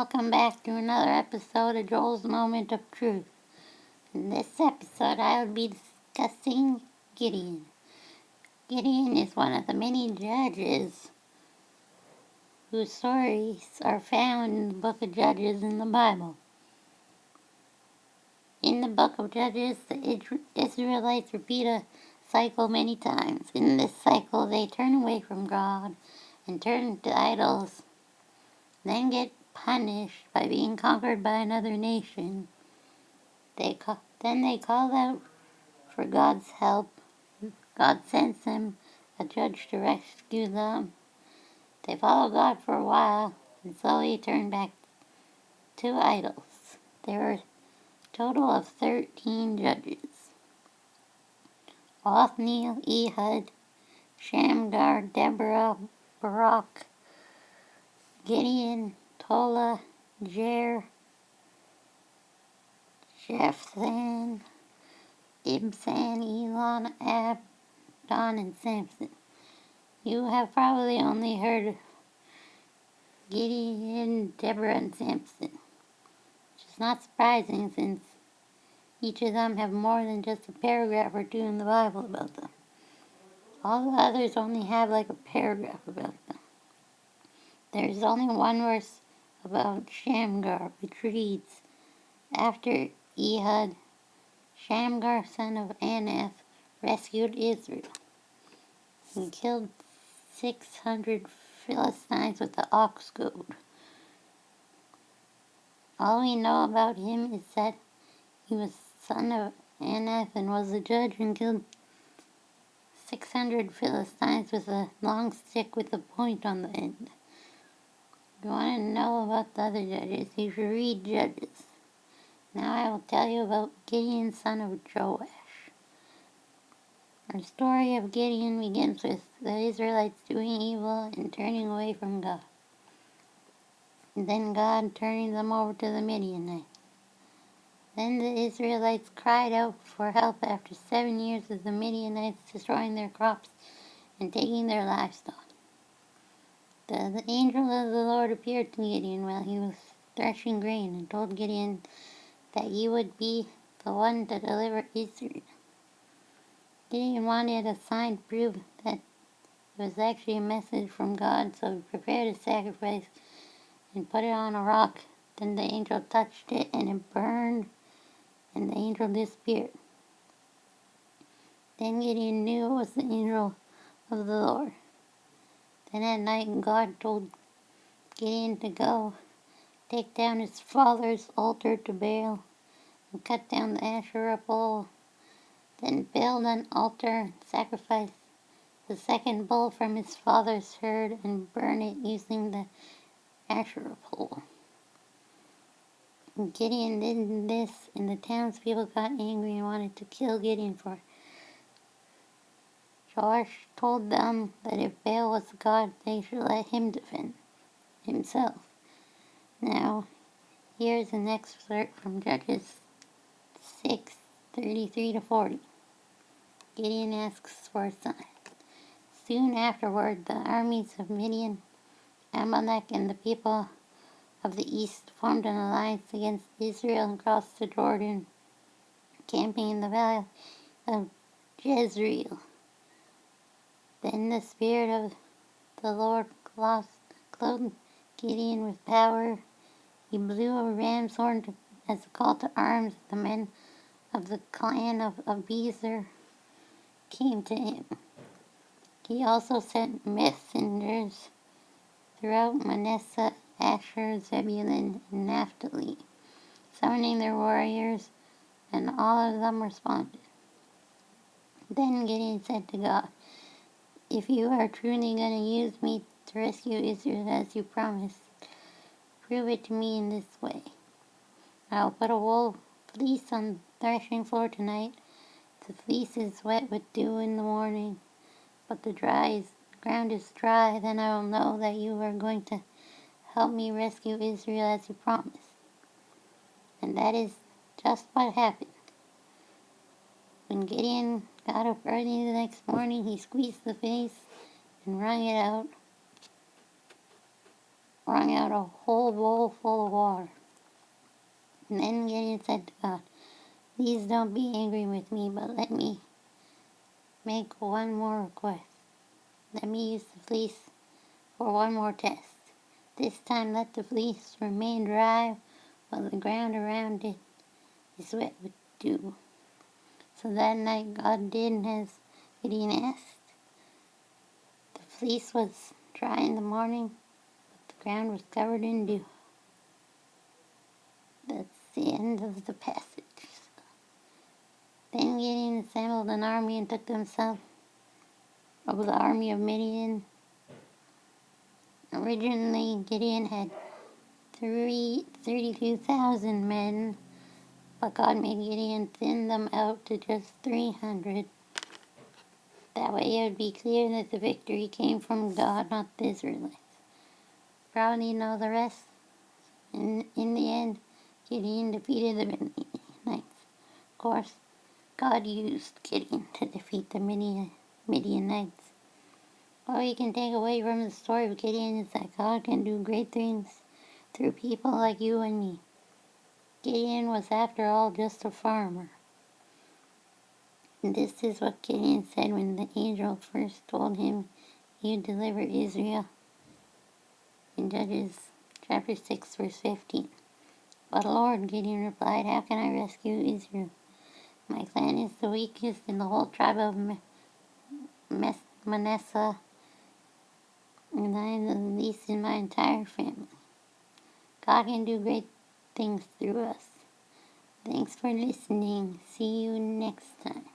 welcome back to another episode of Joel's Moment of Truth. In this episode, I will be discussing Gideon. Gideon is one of the many judges whose stories are found in the book of Judges in the Bible. In the book of Judges, the Israelites repeat a cycle many times. In this cycle, they turn away from God and turn to idols, then get punished by being conquered by another nation. Then they call out for God's help. God sends them a judge to rescue them. They follow God for a while and slowly turn back to idols. There were a total of 13 judges: Othniel, Ehud, Shamgar, Deborah, Barak, Gideon, Tola, Jer, Jephthah, Ibzan, Elon, Abdon, and Samson. You have probably only heard of Gideon, Deborah, and Samson, which is not surprising since each of them have more than just a paragraph or two in the Bible about them. All the others only have like a paragraph about them. There's only one verse about Shamgar, which reads, "After Ehud, Shamgar, son of Anath, rescued Israel. He killed 600 Philistines with the ox goad. All we know about him is that he was son of Anath and was a judge and killed 600 Philistines with a long stick with a point on the end. If you want to know about the other judges, you should read Judges. Now I will tell you about Gideon, son of Joash. Our story of Gideon begins with the Israelites doing evil and turning away from God. And then God turning them over to the Midianites. Then the Israelites cried out for help after 7 years of the Midianites destroying their crops and taking their livestock. The angel of the Lord appeared to Gideon while he was threshing grain and told Gideon that he would be the one to deliver Israel. Gideon wanted a sign to prove that it was actually a message from God, so he prepared a sacrifice and put it on a rock. Then the angel touched it and it burned, and the angel disappeared. Then Gideon knew it was the angel of the Lord. Then at night God told Gideon to go take down his father's altar to Baal and cut down the Asherah pole. Then build an altar and sacrifice the second bull from his father's herd and burn it using the Asherah pole. Gideon did this, and the townspeople got angry and wanted to kill Gideon for it. Joash told them that if Baal was God, they should let him defend himself. Now, here's an excerpt from Judges 6:33-40. Gideon asks for a sign. Soon afterward, the armies of Midian, Amalek, and the people of the east formed an alliance against Israel and crossed the Jordan, camping in the valley of Jezreel. Then the Spirit of the Lord clothed Gideon with power. He blew a ram's horn as a call to arms. The men of the clan of Abiezer came to him. He also sent messengers throughout Manasseh, Asher, Zebulun, and Naphtali, summoning their warriors, and all of them responded. Then Gideon said to God, "If you are truly going to use me to rescue Israel as you promised, prove it to me in this way. I will put a wool fleece on the threshing floor tonight. The fleece is wet with dew in the morning, but the ground is dry. Then I will know that you are going to help me rescue Israel as you promised." And that is just what happened. When Gideon got up early the next morning, he squeezed the fleece and wrung it out. wrung out a whole bowl full of water. And then Gideon said to God, "Please don't be angry with me, but let me make one more request. Let me use the fleece for one more test. This time let the fleece remain dry while the ground around it is wet with dew." So that night God did as Gideon asked. The fleece was dry in the morning, but the ground was covered in dew. That's the end of the passage. Then Gideon assembled an army and took himself of the army of Midian. Originally, Gideon had 32,000 men, but God made Gideon thin them out to just 300. That way it would be clear that the victory came from God, not the Israelites. Probably know the rest. In the end, Gideon defeated the Midianites. Of course, God used Gideon to defeat the Midianites. All you can take away from the story of Gideon is that God can do great things through people like you and me. Gideon was, after all, just a farmer. And this is what Gideon said when the angel first told him he'd deliver Israel in Judges chapter 6, verse 15. "But Lord," Gideon replied, "how can I rescue Israel? My clan is the weakest in the whole tribe of Manasseh, and I am the least in my entire family. God can do great things through us." Thanks for listening. See you next time.